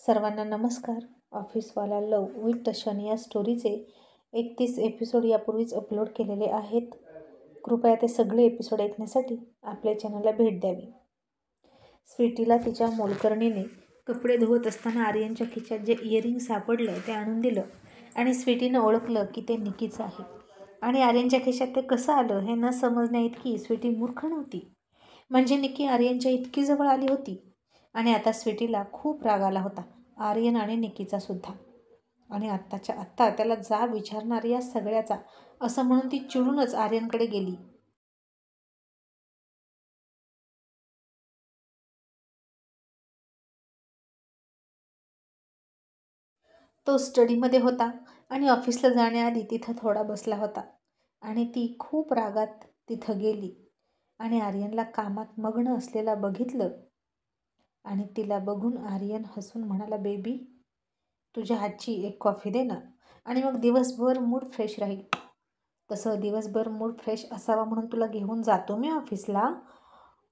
सर्वांना नमस्कार. ऑफिसवाला लव विथ टशन या स्टोरीचे 31 एपिसोड यापूर्वीच अपलोड केलेले आहेत. कृपया ते सगळे एपिसोड ऐकण्यासाठी आपल्या चॅनलला भेट द्यावी. स्वीटीला तिच्या मोलकरणीने कपडे धुवत असताना आर्यनच्या खिशात जे इयरिंग सापडलं ते आणून दिलं आणि स्वीटीनं ओळखलं की ते निकीचं आहे. आणि आर्यनच्या खिशात ते कसं आलं हे न समजण्या इतकी स्वीटी मूर्ख नव्हती. म्हणजे निकी आर्यनच्या इतकी जवळ आली होती. आणि आता स्वीटीला खूप राग आला होता, आर्यन आणि निकीचा सुद्धा. आणि आत्ताच्या आत्ता त्याला जाब विचारणार या सगळ्याचा, असं म्हणून ती चिडूनच आर्यनकडे गेली. तो स्टडीमध्ये होता आणि ऑफिसला जाण्याआधी तिथं थोडा बसला होता. आणि ती खूप रागात तिथं गेली आणि आर्यनला कामात मग्न असलेला बघितलं. आणि तिला बघून आर्यन हसून म्हणाला, बेबी तुझ्या हातची एक कॉफी दे ना, आणि मग दिवसभर मूड फ्रेश राहील. तसं दिवसभर मूड फ्रेश असावा म्हणून तुला घेऊन जातो मी ऑफिसला,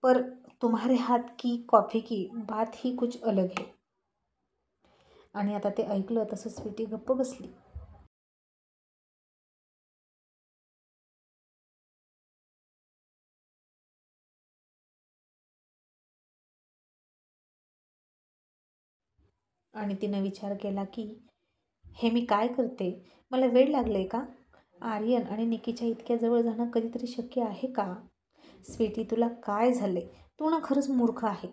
पर तुम्हारे हात की कॉफी की बात ही कुछ अलग है. आणि आता ते ऐकलं तसं स्वीटी गप्प बसली. आणि तिनं विचार केला की हे मी काय करते, मला वेळ लागले का? आर्यन आणि निकीच्या इतक्या जवळ जाणं कधीतरी शक्य आहे का? स्वीटी तुला काय झाले? तू ना खरंच मूर्ख आहे.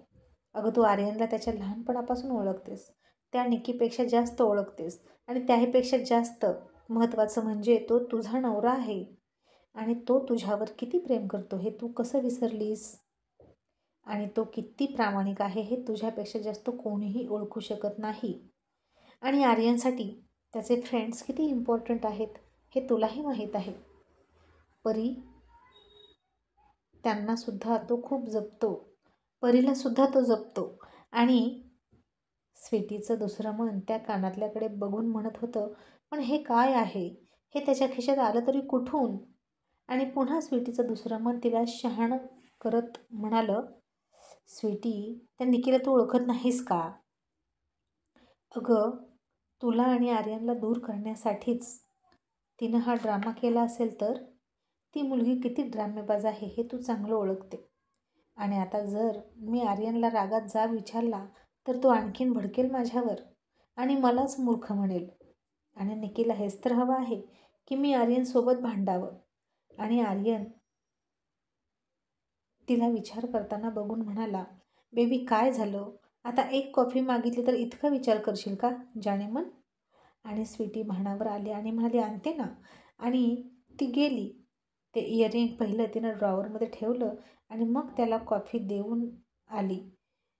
अगं तू आर्यनला त्याच्या लहानपणापासून ओळखतेस, त्या निकीपेक्षा जास्त ओळखतेस, आणि त्याहीपेक्षा जास्त महत्त्वाचं म्हणजे तो तुझा नवरा आहे. आणि तो तुझ्यावर किती प्रेम करतो हे तू कसं विसरलीस? आणि तो किती प्रामाणिक आहे हे तुझ्यापेक्षा जास्त कोणीही ओळखू शकत नाही. आणि आर्यनसाठी त्याचे फ्रेंड्स किती इम्पॉर्टंट आहेत हे तुलाही माहीत आहे. परी त्यांनासुद्धा तो खूप जपतो, परीलासुद्धा तो जपतो. आणि स्वीटीचं दुसरं मन त्या कानातल्याकडे बघून म्हणत होतं, पण हे काय आहे? हे त्याच्या खिशात आलं तरी कुठून? आणि पुन्हा स्वीटीचं दुसरं मन तिला शहाणं करत म्हणालं, स्वीटी त्या निकीला तू ओळखत नाहीस का? अगं तुला आणि आर्यनला दूर करण्यासाठीच तिनं हा ड्रामा केला असेल तर? ती मुलगी किती ड्रामेबाज आहे हे तू चांगलं ओळखते. आणि आता जर मी आर्यनला रागात जाब विचारला तर तो आणखीन भडकेल माझ्यावर आणि मलाच मूर्ख म्हणेल. आणि निकीला हेच तर हवं आहे की मी आर्यनसोबत भांडावं. आणि आर्यन तिला विचार करताना बघून म्हणाला, बेबी काय झालं? आता एक कॉफी मागितली तर इतका विचार करशील का जाणे मन? आणि स्वीटी भानावर आली आणि म्हणाली, आणते ना. आणि ती गेली. ते इयरिंग पहिलं तिनं ड्रॉवरमध्ये ठेवलं आणि मग त्याला कॉफी देऊन आली.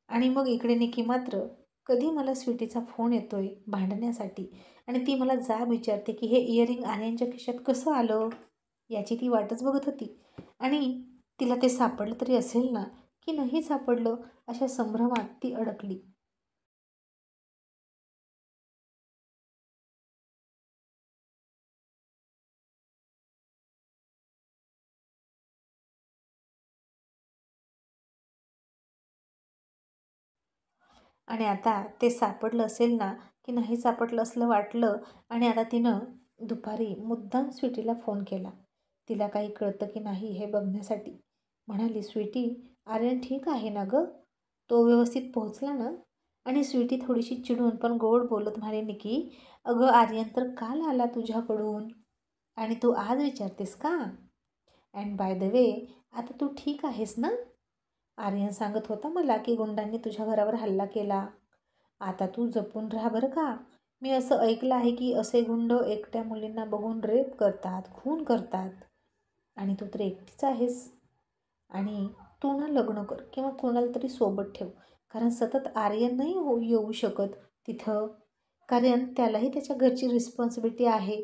आणि मग इकडे निकी मात्र, कधी मला स्वीटीचा फोन येतोय भांडण्यासाठी आणि ती मला जाब विचारते की हे इयरिंग आर्यनच्या खिशात कसं आलं, याची ती वाटच बघत होती. आणि तिला ते सापडलं तरी असेल ना, की नाही सापडलं, अशा संभ्रमात ती अडकली. आणि आता ते सापडलं असेल ना, की नाही सापडलं असलं वाटलं. आणि आता तिनं दुपारी मुद्दाम स्वीटीला फोन केला, तिला काही कळतं की नाही हे बघण्यासाठी. म्हणाली, स्वीटी आर्यन ठीक आहे ना गं? तो व्यवस्थित पोहोचला ना? आणि स्वीटी थोडीशी चिडून पण गोड बोलत म्हणाली, निकी अगं आर्यन तर काल आला तुझ्याकडून आणि तू आज विचारतेस का? अँड बाय द वे आता तू ठीक आहेस ना? आर्यन सांगत होता मला की गुंडांनी तुझ्या घरावर हल्ला केला. आता तू जपून राहा बरं का. मी असं ऐकलं आहे की असे गुंड एकट्या मुलींना बघून रेप करतात, खून करतात. आणि तू तर एकटीच आहेस. आणि तू ना लग्न कर किंवा कोणाला तरी सोबत ठेव, कारण सतत आर्यन नाही येऊ शकत तिथं, कारण त्यालाही त्याच्या घरची रिस्पॉन्सिबिलिटी आहे.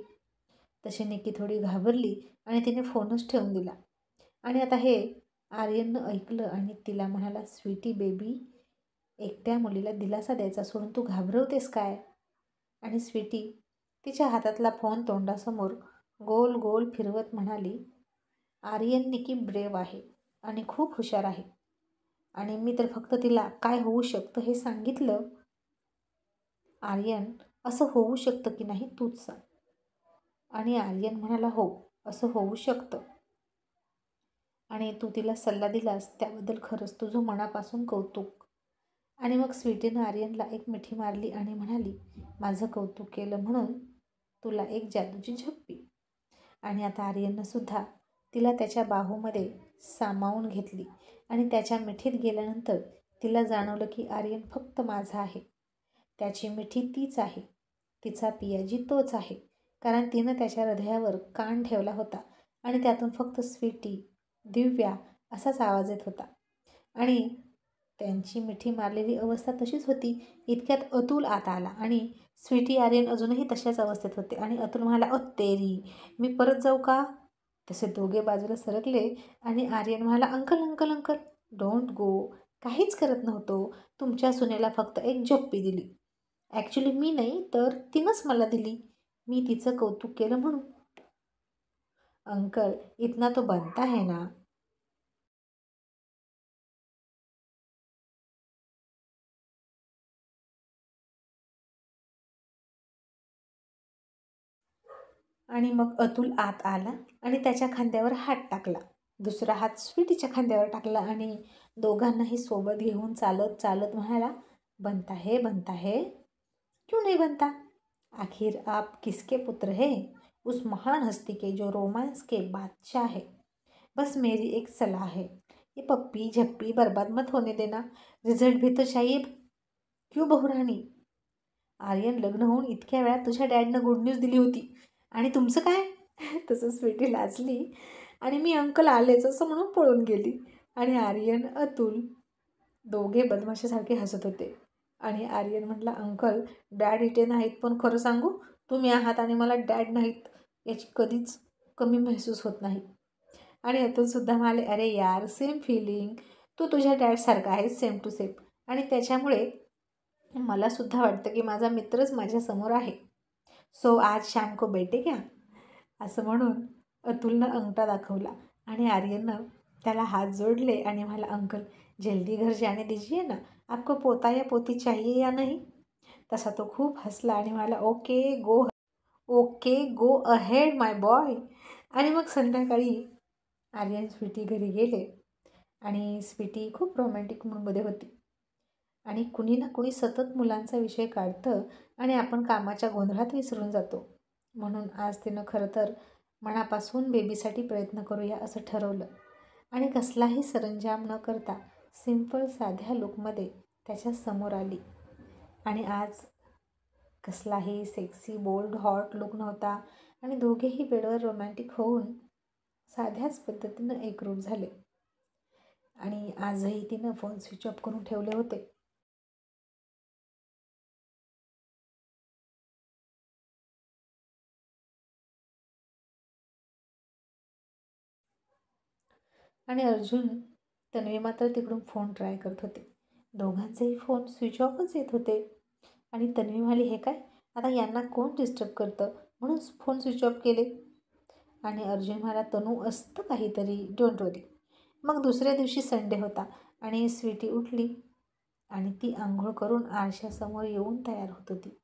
तशी निकी थोडी घाबरली आणि तिने फोनच ठेवून दिला. आणि आता हे आर्यननं ऐकलं आणि तिला म्हणाला, स्वीटी बेबी एकट्या मुलीला दिलासा द्यायचा सोडून तू घाबरवतेस काय? आणि स्वीटी तिच्या हातातला फोन तोंडासमोर गोल गोल फिरवत म्हणाली, आर्यन निकी ब्रेव आहे आणि खूप हुशार आहे. आणि मी तर फक्त तिला काय होऊ शकतं हे सांगितलं. आर्यन, असं होऊ शकतं की नाही तूच सांग. आणि आर्यन म्हणाला, हो, असं होऊ शकतं. आणि तू तिला सल्ला दिलास त्याबद्दल खरंच तुझं मनापासून कौतुक. आणि मग स्वीटीनं आर्यनला एक मिठी मारली आणि म्हणाली, माझं कौतुक केलं म्हणून तुला एक जादूची झप्पी. आणि आता आर्यननं सुद्धा तिला त्याच्या बाहूमध्ये सामावून घेतली आणि त्याच्या मिठीत गेल्यानंतर तिला जाणवलं की आर्यन फक्त माझा आहे. त्याची मिठी तीच आहे, तिचा पियाजी तोच आहे. कारण तिनं त्याच्या हृदयावर कान ठेवला होता आणि त्यातून फक्त स्वीटी, दिव्या असाच आवाज येत होता. आणि त्यांची मिठी मारलेली अवस्था तशीच होती. इतक्यात अतुल आत आला आणि स्वीटी, आर्यन अजूनही तशाच अवस्थेत होते. आणि अतुल म्हणाला, ओ तेरी, मी परत जाऊ का? तसे दोघे बाजूला सरकले आणि आर्यन म्हणाला, uncle uncle uncle, don't go. काहीच करत नव्हतो. तुमच्या सुनेला फक्त एक झप्पी दिली. ॲक्च्युली मी नाही तर तिनंच मला दिली. मी तिचं कौतुक केलं म्हणून. अंकल, इतना तो बनता है ना. आणि मग अतुल आत आला आणि त्याच्या खांद्यावर हात टाकला. दुसरा हात स्वीटीच्या खांद्यावर टाकला आणि दोघांनाही सोबत घेऊन चालत चालत म्हणाला, बनता है, क्यों नहीं बनता? आखिर आप किसके पुत्र हैं? उस महान हस्ती के जो रोमांस के बादशाह है. बस मेरी एक सलाह है, ये पप्पी झप्पी बर्बाद मत होने देना. रिझल्ट भी तो चाहिए. क्यों बहुराणी? आर्यन, लग्न होऊन इतक्या वेळात तुझ्या डॅडनं गुड न्यूज दिली होती आणि तुमचं काय? तसं स्वीटी लाजली आणि मी अंकल आलेच असं म्हणून पळून गेली. आणि आर्यन, अतुल दोघे बदमाशासारखे हसत होते. आणि आर्यन म्हटला, अंकल, डॅड इथे नाहीत पण खरं सांगू, तुम्ही आहात आणि मला डॅड नाहीत याची कधीच कमी महसूस होत नाही. आणि अतुलसुद्धा म्हणाले, अरे यार, सेम फिलिंग. तू तुझ्या डॅडसारखा आहेस, सेम टू सेम. आणि त्याच्यामुळे मलासुद्धा वाटतं की माझा मित्रच माझ्यासमोर आहे. सो आज शाम को बैठे क्या? असं म्हणून अतुलनं अंगठा दाखवला आणि आर्यननं त्याला हात जोडले आणि म्हणाला, अंकल, जल्दी घर जाने दीजिए ना. आपको पोता या पोती चाहिए या नहीं? तसा तो खूप हसला आणि म्हणाला, ओके गो अहेड माय बॉय. आणि मग संध्याकाळी आर्यन स्वीटी घरी गेले आणि स्वीटी खूप रोमॅन्टिक मूडमध्ये होती. आणि कुणी ना कुणी सतत मुलांचा विषय काढतं आणि आपण कामाच्या गोंधळात विसरून जातो. म्हणून आज तिनं खरं तर मनापासून बेबीसाठी प्रयत्न करूया असं ठरवलं आणि कसलाही सरंजाम न करता सिंपल साध्या लुकमध्ये त्याच्या समोर आली. आणि आज कसलाही सेक्सी, बोल्ड, हॉट लुक नव्हता आणि दोघेही बेडवर रोमॅन्टिक होऊन साध्याच पद्धतीनं एकरूप झाले. आणि आजही तिनं फोन स्विच ऑफ करून ठेवले होते. आणि अर्जुन, तन्वी मात्र तिकडून फोन ट्राय करत होते. दोघांचेही फोन स्विच ऑफच येत होते. आणि तन्वी म्हणाली, हे काय, आता यांना कोण डिस्टर्ब करतं म्हणून फोन स्विच ऑफ केले. आणि अर्जुन म्हणाला, तनू, असतं काहीतरी, डोंट वरी. मग दुसऱ्या दिवशी संडे होता आणि स्वीटी उठली आणि ती आंघोळ करून आरशासमोर येऊन तयार होत होती.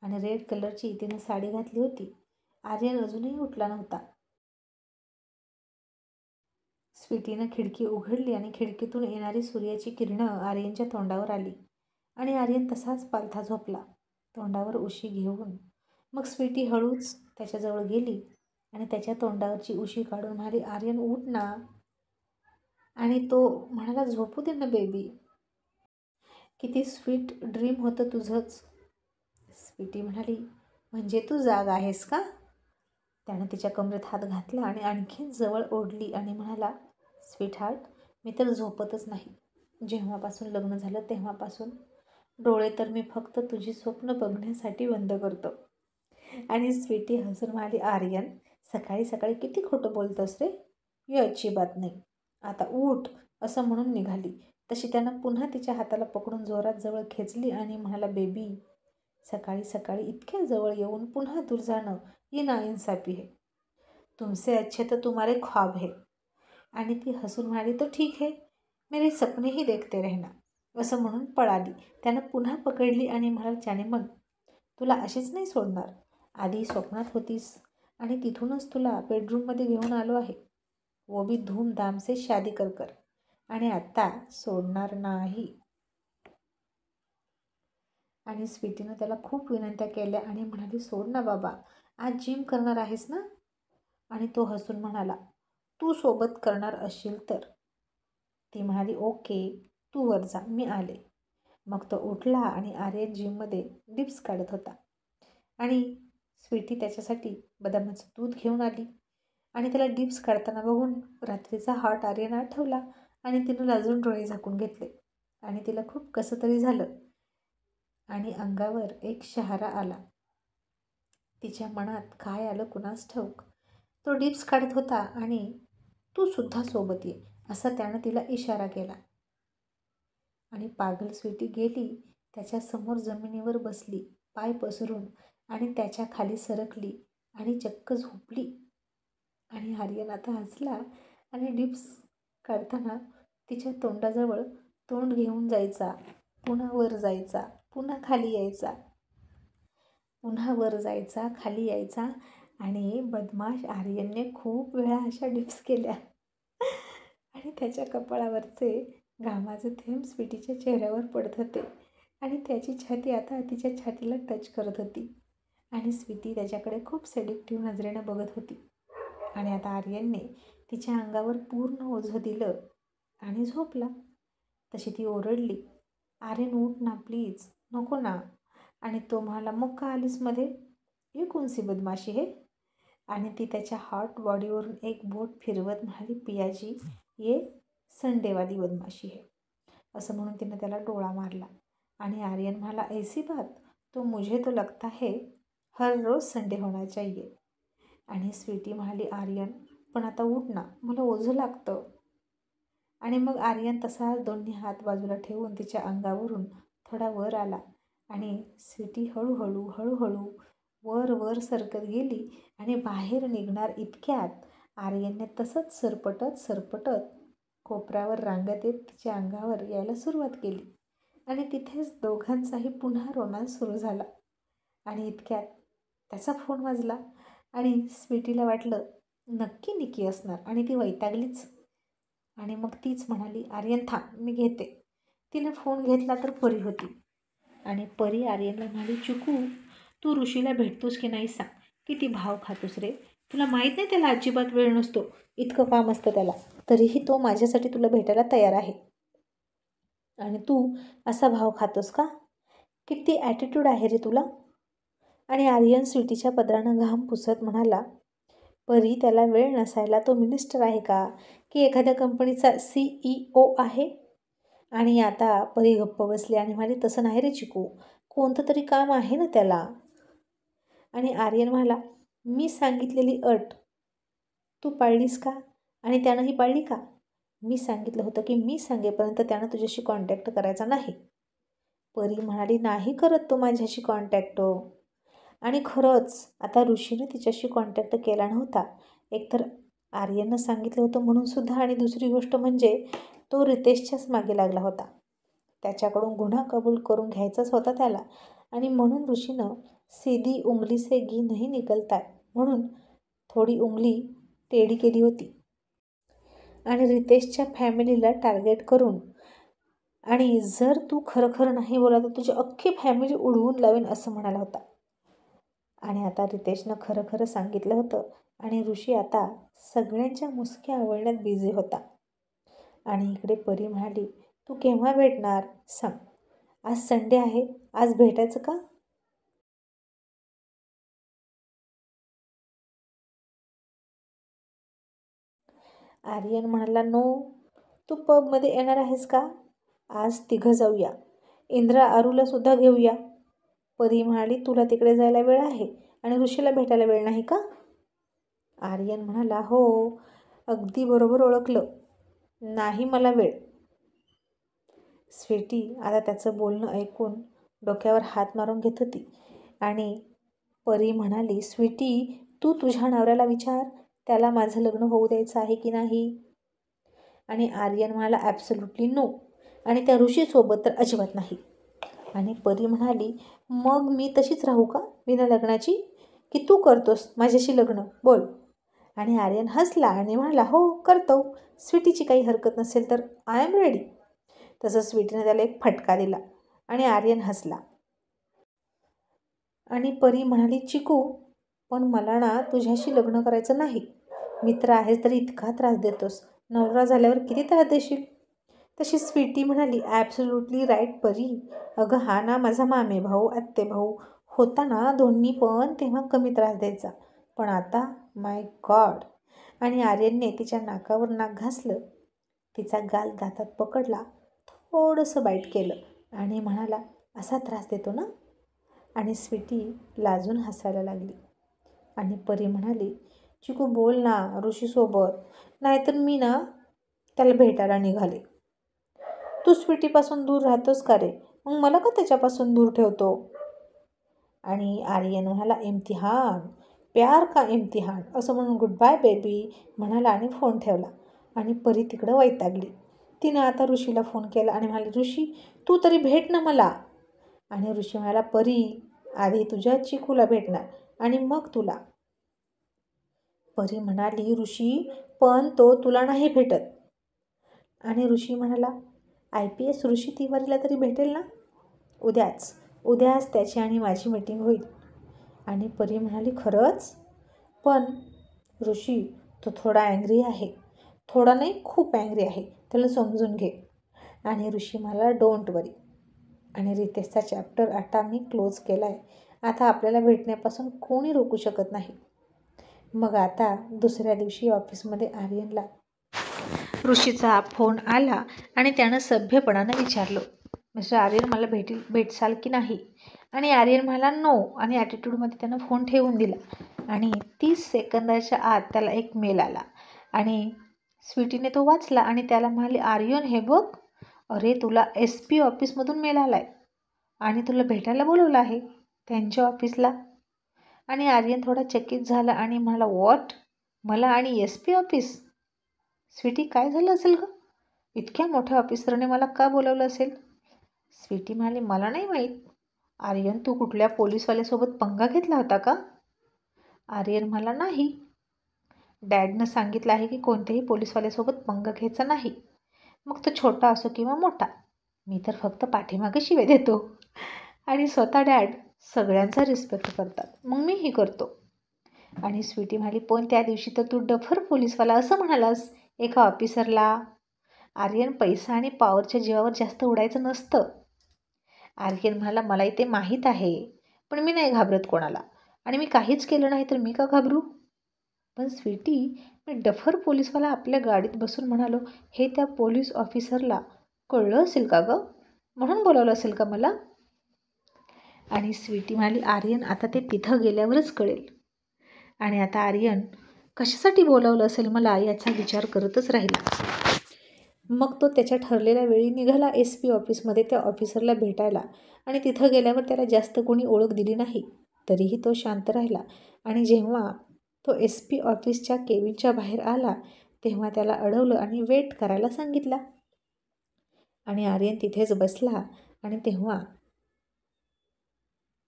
आणि रेड कलरची तिनं साडी घातली होती. आर्यन अजूनही उठला नव्हता. स्वीटीनं खिडकी उघडली आणि खिडकीतून येणारी सूर्याची किरणं आर्यनच्या तोंडावर आली. आणि आर्यन तसाच पालथा झोपला, तोंडावर उशी घेऊन. मग स्वीटी हळूच त्याच्याजवळ गेली आणि त्याच्या तोंडावरची उशी काढून म्हणाली, आर्यन, उठ ना. आणि तो म्हणाला, झोपू दे ना बेबी. किती स्वीट ड्रीम होतं तुझंच. स्वीटी म्हणाली, म्हणजे तू जाग आहेस का? त्यानं तिच्या कमरेत हात घातला आणि आणखीन जवळ ओढली आणि म्हणाला, स्वीट हार्ट, मी तर झोपतच नाही. जेव्हापासून लग्न झालं तेव्हापासून डोळे तर मी फक्त तुझी स्वप्न बघण्यासाठी बंद करतो. आणि स्वीटी हसून म्हणाली, आर्यन, सकाळी सकाळी किती खोटं बोलतोस रे. ही अजिबात नाही. आता उठ असं म्हणून निघाली तशी त्यानं पुन्हा तिच्या हाताला पकडून जोरात जवळ खेचली आणि म्हणाला, बेबी, सकाळी सकाळी इतक्या जवळ येऊन पुन्हा दूर जाणं ये नाइंसाफी है. तुमसे अच्छे तो तुम्हारे ख्वाब है. आणि ती हसून म्हणाली, तो ठीक है, मेरे सपने ही देखते रहना. असं म्हणून पळाली. त्यानं पुन्हा पकडली आणि म्हणाल, त्याने मग तुला अशीच नाही सोडणार. आधी स्वप्नात होतीस आणि तिथूनच तुला बेडरूममध्ये घेऊन आलो आहे. वो भी धूमधाम से शादी कर कर. आणि आत्ता सोडणार नाही. आणि स्वीटीनं त्याला खूप विनंत्या केल्या आणि म्हणाली, सोड ना बाबा, आज जिम करणार आहेस ना? आणि तो हसून म्हणाला, तू सोबत करणार असशील तर. ती म्हणाली, ओके, तू वर जा, मी आले. मग तो उठला आणि आर्यन जिममध्ये डिप्स काढत होता. आणि स्वीटी त्याच्यासाठी बदामाचं दूध घेऊन आली आणि त्याला डिप्स काढताना बघून रात्रीचा हार्ट आर्यन आठवला आणि तिनं लाजून डोळे झाकून घेतले आणि तिला खूप कसं तरी झालं आणि अंगावर एक शहारा आला. तिच्या मनात काय आलं कुणास ठाऊक. तो डिप्स काढत होता आणि तू सुद्धा सोबत ये असा त्यानं तिला इशारा केला. आणि पागल स्वीटी गेली त्याच्यासमोर जमिनीवर बसली, पाय पसरून, आणि त्याच्या खाली सरकली आणि चक्क झोपली. आणि आर्यन आता हसला आणि डिप्स काढताना तिच्या तोंडाजवळ तोंड घेऊन जायचा, पुन्हा वर जायचा, पुन्हा खाली यायचा, पुन्हा वर जायचा, खाली यायचा. आणि बदमाश आर्यनने खूप वेळा अशा डिप्स केल्या. आणि त्याच्या कपाळावरचे घामाचे थेंब स्वीटीच्या चेहऱ्यावर पडत होते आणि त्याची छाती आता तिच्या छातीला टच करत होती. आणि स्वीटी त्याच्याकडे खूप सेडिक्टिव्ह नजरेनं बघत होती. आणि आता आर्यनने तिच्या अंगावर पूर्ण ओझं दिलं आणि झोपला. तशी ती ओरडली, आर्यन उठ ना प्लीज, नको ना. आणि तो म्हणाला, मग का आलीस मध्ये, हे कोणसी बदमाशी है. आणि ती त्याच्या हॉट बॉडीवरून एक बोट फिरवत म्हणाली, पियाजी ये संडेवाली बदमाशी है, असं म्हणून तिनं त्याला डोळा मारला. आणि आर्यन म्हणाला, ऐसी बात, तो मुझे तो लगता है हर रोज संडे होना चाहिए. आणि स्वीटी म्हणाली, आर्यन पण आता उठ ना, मला ओझं लागतं. आणि मग आर्यन तसा दोन्ही हात बाजूला ठेवून तिच्या अंगावरून थोडा वर आला आणि स्वीटी हळूहळू हळूहळू वर वर सरकत गेली. आणि बाहेर निघणार इतक्यात आर्यनने तसंच सरपटत सरपटत कोपऱ्यावर रांगत येत तिच्या अंगावर यायला सुरुवात केली. आणि तिथेच दोघांचाही पुन्हा रोमांस सुरू झाला. आणि इतक्यात त्याचा फोन वाजला आणि स्वीटीला वाटलं नक्की निकी असणार आणि ती वैतागलीच. आणि मग तीच म्हणाली, आर्यन थांब, मी घेते. तिने फोन घेतला तर परी होती. आणि परी आर्यनला म्हणाली, चिकू तू ऋषीला भेटतोस की नाही सांग. किती भाव खातोस रे, तुला माहीत नाही त्याला अजिबात वेळ नसतो, इतकं काम असतं त्याला, तरीही तो माझ्यासाठी तुला भेटायला तयार आहे. आणि तू असा भाव खातोस का, किती ॲटिट्यूड आहे रे तुला. आणि आर्यन स्वीटीच्या पदरानं घाम पुसत म्हणाला, परी त्याला वेळ नसायला तो मिनिस्टर आहे का की एखाद्या कंपनीचा CEO आहे. आणि आता परी गप्प बसली आणि म्हणाली, तसं नाही रे चिकू, कोणतं तरी काम आहे ना त्याला. आणि आर्यन म्हणाला, मी सांगितलेली अट तू पाळलीस का आणि त्यानंही पाळली का. मी सांगितलं होतं की मी सांगेपर्यंत त्यानं तुझ्याशी कॉन्टॅक्ट करायचा नाही. परी म्हणाली, नाही करत तो माझ्याशी कॉन्टॅक्ट. आणि खरंच आता ऋषीनं तिच्याशी कॉन्टॅक्ट केला नव्हता. एकतर आर्यननं सांगितलं होतं म्हणूनसुद्धा, आणि दुसरी गोष्ट म्हणजे तो रितेशच्याच मागे लागला होता. त्याच्याकडून गुन्हा कबूल करून घ्यायचाच होता त्याला. आणि म्हणून ऋषीनं सीधी उंगली से घी नहीं निकलता म्हणून थोडी उंगली टेढी केली होती. आणि रितेशच्या फॅमिलीला टार्गेट करून, आणि जर तू खरं खरं नाही बोला तर तुझी अख्खी फॅमिली उडवून लावेन असं म्हणाला होता. आणि आता रितेशनं खरं खरं सांगितलं होतं. आणि ऋषी आता सगळ्यांच्या मुसक्या आवळण्यात बिझी होता. आणि इकडे परी म्हणाली, तू केव्हा भेटणार सांग, आज संडे आहे, आज भेटायचं का. आर्यन म्हणाला, नो, तू पबमध्ये येणार आहेस का, आज तिघं जाऊया, इंद्रा आरूला सुद्धा घेऊया. परी म्हणाली, तुला तिकडे जायला वेळ आहे आणि ऋषीला भेटायला वेळ नाही का. आर्यन म्हणाला, हो, अगदी बरोबर ओळखलं, नाही मला वेळ. स्वीटी आता त्याचं बोलणं ऐकून डोक्यावर हात मारून घेत होती. आणि परी म्हणाली, स्वीटी तू तुझ्या नवऱ्याला विचार, त्याला माझं लग्न होऊ द्यायचं आहे की नाही. आणि आर्यन म्हणाला, ॲब्सोल्युटली नो, आणि त्या ऋषीसोबत तर अजिबात नाही. आणि परी म्हणाली, मग मी तशीच राहू का बिना लग्नाची, की तू करतोस माझ्याशी लग्न, बोल. आणि आर्यन हसला आणि म्हणाला, हो करतो, स्वीटीची काही हरकत नसेल तर आय एम रेडी. तसं स्वीटीने त्याला एक फटका दिला आणि आर्यन हसला. आणि परी म्हणाली, चिकू पण मला ना तुझ्याशी लग्न करायचं नाही. मित्र आहेस तरी इतका त्रास देतोस, नवरा झाल्यावर किती त्रास देशील. तशी स्वीटी म्हणाली, ॲब्सोल्युटली राईट परी. अगं हा ना माझा मामे भाऊ आत्ते भाऊ होता ना दोन्ही पण, तेव्हा कमी त्रास द्यायचा, पण आता माय गॉड. आणि आर्यनने तिच्या नाकावर नाक घासलं, तिचा गाल दातात पकडला, थोडंसं बाईट केलं आणि म्हणाला, असा त्रास देतो ना. आणि स्वीटी लाजून हसायला लागली. आणि परी म्हणाली, चिकू बोल ना ऋषीसोबत, नाहीतर मी ना त्याला भेटायला निघाले. तू स्वीटीपासून दूर राहतोस का रे, मग मला का त्याच्यापासून दूर ठेवतो. आणि आर्यन म्हणाला, इम्तिहान, प्यार का इम्तिहान असं म्हणून गुड बाय बेबी म्हणाला आणि फोन ठेवला. आणि परी तिकडं वैतागली. तिनं आता ऋषीला फोन केला आणि म्हणाली, ऋषी तू तरी भेट ना मला. आणि ऋषी म्हणाला, परी आधी तुझ्या चिकूला भेटणार आणि मग तुला. परी म्हणाली, ऋषी पण तो तुला नाही भेटत. आणि ऋषी म्हणाला, IPS ऋषी तिवारीला तरी भेटेल ना. उद्याच त्याची आणि माझी मीटिंग होईल. आणि परी म्हणाली, खरंच. पण ऋषी तो थोडा ॲंग्री आहे, थोडा नाही खूप ॲंग्री आहे, त्याला समजून घे. आणि ऋषी म्हणाला, डोंट वरी. आणि रितेशचा चॅप्टर आता मी क्लोज केला आहे, आता आपल्याला भेटण्यापासून कोणी रोखू शकत नाही. मग आता दुसऱ्या दिवशी ऑफिसमध्ये आर्यनला ऋषीचा फोन आला आणि त्यानं सभ्यपणानं विचारलं, मिस्टर आर्यन मला भेटसाल की नाही. आणि आर्यन म्हणाला नो आणि ॲटिट्यूडमध्ये त्यानं फोन ठेवून दिला. आणि 30 सेकंदाच्या आत त्याला एक मेल आला आणि स्वीटीने तो वाचला आणि त्याला म्हणाली, आर्यन हे बघ, अरे तुला SP ऑफिसमधून मेल आला आहे आणि तुला भेटायला बोलवलं आहे त्यांच्या ऑफिसला. आणि आर्यन थोडा चकित झाला आणि म्हणाला, व्हॉट, मला आणि SP ऑफिस. स्वीटी काय झालं असेल गं, इतक्या मोठ्या ऑफिसरने मला का बोलवलं असेल. स्वीटी म्हणाली, मला नाही माहीत. आर्यन तू कुठल्या पोलीसवाल्यासोबत पंगा घेतला होता का. आर्यन म्हणाला, नाही, डॅडनं सांगितलं आहे की कोणत्याही पोलीसवाल्यासोबत पंगा घ्यायचा नाही, मग तो छोटा असो किंवा मोठा. मी तर फक्त पाठीमागे शिवे देतो आणि स्वतः डॅड सगळ्यांचा रिस्पेक्ट करतात, मग मीही करतो. आणि स्वीटी म्हणाली, पण त्या दिवशी तर तू डफर पोलीसवाला असं म्हणालास एका ऑफिसरला. आर्यन पैसा आणि पॉवरच्या जीवावर जास्त उडायचं नसतं. आर्यन म्हणाला, मलाही ते माहीत आहे, पण मी नाही घाबरत कोणाला आणि मी काहीच केलं नाही तर मी का घाबरू. पण स्वीटी, मी डफर पोलीसवाला आपल्या गाडीत बसून म्हणालो हे त्या पोलीस ऑफिसरला कळलं असेल का गं, म्हणून बोलावलं असेल का मला. आणि स्वीटी म्हणाली, आर्यन आता ते तिथं गेल्यावरच कळेल. आणि आता आर्यन कशासाठी बोलावलं असेल मला याचा विचार करतच राहिला. मग तो त्याच्या ठरलेल्या वेळी निघाला SP ऑफिसमध्ये त्या ऑफिसरला भेटायला. आणि तिथं गेल्यावर त्याला जास्त कोणी ओळख दिली नाही, तरीही तो शांत राहिला. आणि जेव्हा तो SP ऑफिसच्या केबिनच्या बाहेर आला तेव्हा त्याला अडवलं आणि वेट करायला सांगितला. आणि आर्यन तिथेच बसला. आणि तेव्हा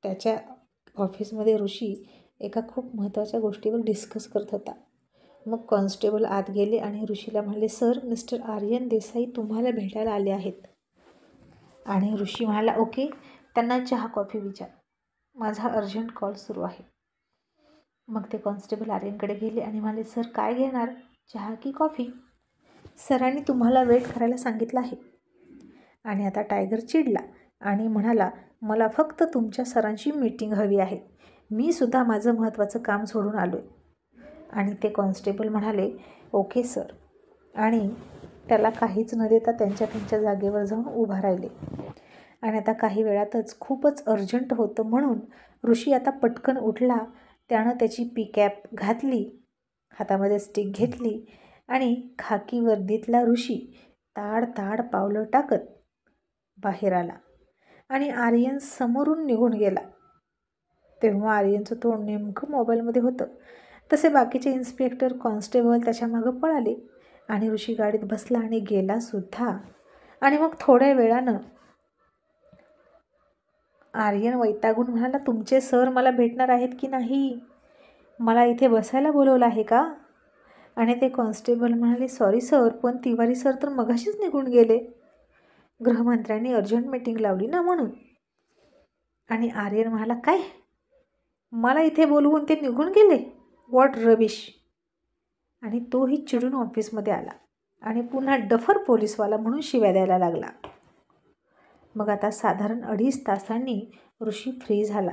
त्याच्या ऑफिसमध्ये ऋषी एका खूप महत्त्वाच्या गोष्टीवर डिस्कस करत होता. मग कॉन्स्टेबल आत गेले आणि ऋषीला म्हणाले, सर मिस्टर आर्यन देसाई तुम्हाला भेटायला आले आहेत. आणि ऋषी म्हणाला, ओके, त्यांना चहा कॉफी विचार, माझा अर्जंट कॉल सुरू आहे. मग ते कॉन्स्टेबल आर्यनकडे गेले आणि म्हणाले, सर काय घेणार, चहा की कॉफी. सरांनी तुम्हाला वेट करायला सांगितलं आहे. आणि आता टायगर चिडला आणि म्हणाला, मला फक्त तुमच्या सरांची मीटिंग हवी आहे, मी सुद्धा माझं महत्त्वाचं काम सोडून आलो आहे. आणि ते कॉन्स्टेबल म्हणाले, ओके सर. आणि त्याला काहीच न देता त्यांच्या जागेवर जाऊन उभा राहिले. आणि आता काही वेळातच खूपच अर्जंट होतं म्हणून ऋषी आता पटकन उठला. त्यानं त्याची पीकॅप घातली, हातामध्ये स्टिक घेतली आणि खाकी वर्दीतला ऋषी ताड पावलं टाकत बाहेर आला. आणि आर्यन समोरून निघून गेला. तेव्हा आर्यनचं तोंड नेमकं मोबाईलमध्ये होतं. तसे बाकीचे इन्स्पेक्टर कॉन्स्टेबल त्याच्या मागं पळाले. आणि ऋषी गाडीत बसला आणि गेला सुद्धा. आणि मग थोड्या वेळानं आर्यन वैतागून म्हणाला, तुमचे सर मला भेटणार आहेत की नाही? मला इथे बसायला बोलवलं आहे का? आणि ते कॉन्स्टेबल म्हणाले, सॉरी सर, पण तिवारी सर तर मगाशीच निघून गेले. गृहमंत्र्यांनी अर्जंट मीटिंग लावली ना म्हणून. आणि आर्यन म्हणाला, काय? मला इथे बोलवून ते निघून गेले? What rubbish. आणि तोही चिडून ऑफिसमध्ये आला आणि पुन्हा डफर पोलीसवाला म्हणून शिव्या द्यायला लागला. मग आता साधारण 2.5 तासांनी ऋषी फ्री झाला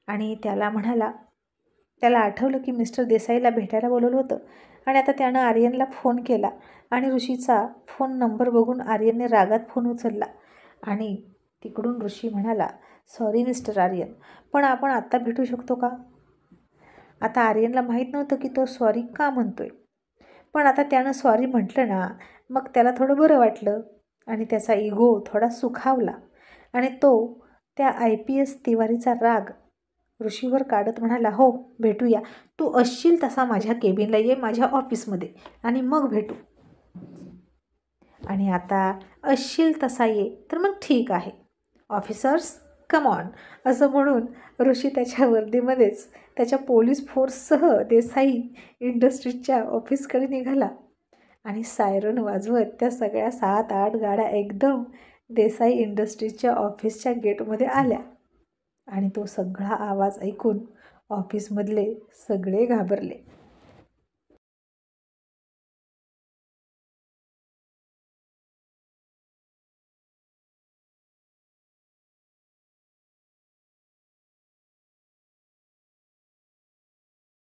आणि त्याला आठवलं की मिस्टर देसाईला भेटायला बोलवलं होतं. आणि आता त्यानं आर्यनला फोन केला आणि ऋषीचा फोन नंबर बघून आर्यनने रागात फोन उचलला. आणि तिकडून ऋषी म्हणाला, सॉरी मिस्टर आर्यन, पण आपण आत्ता भेटू शकतो का? आता आर्यनला माहीत नव्हतं की तो सॉरी का म्हणतोय, पण आता त्यानं सॉरी म्हटलं ना, मग त्याला थोडं बरं वाटलं आणि त्याचा इगो थोडा सुखावला. आणि तो त्या IPS तिवारीचा राग ऋषीवर काढत म्हणाला, हो भेटूया, तू असशील तसा माझ्या केबिनला ये, माझ्या ऑफिसमध्ये, आणि मग भेटू. आणि आता असशील तसा ये तर मग ठीक आहे, ऑफिसर्स कम ऑन, असं म्हणून ऋषी त्याच्या वर्दीमध्येच त्याच्या पोलीस फोर्ससह देसाई इंडस्ट्रीजच्या ऑफिसकडे निघाला. आणि सायरन वाजवत त्या सगळ्या 7-8 गाड्या एकदम देसाई इंडस्ट्रीजच्या ऑफिसच्या गेटमध्ये आल्या. आणि तो सगळा आवाज ऐकून ऑफिसमधले सगळे घाबरले.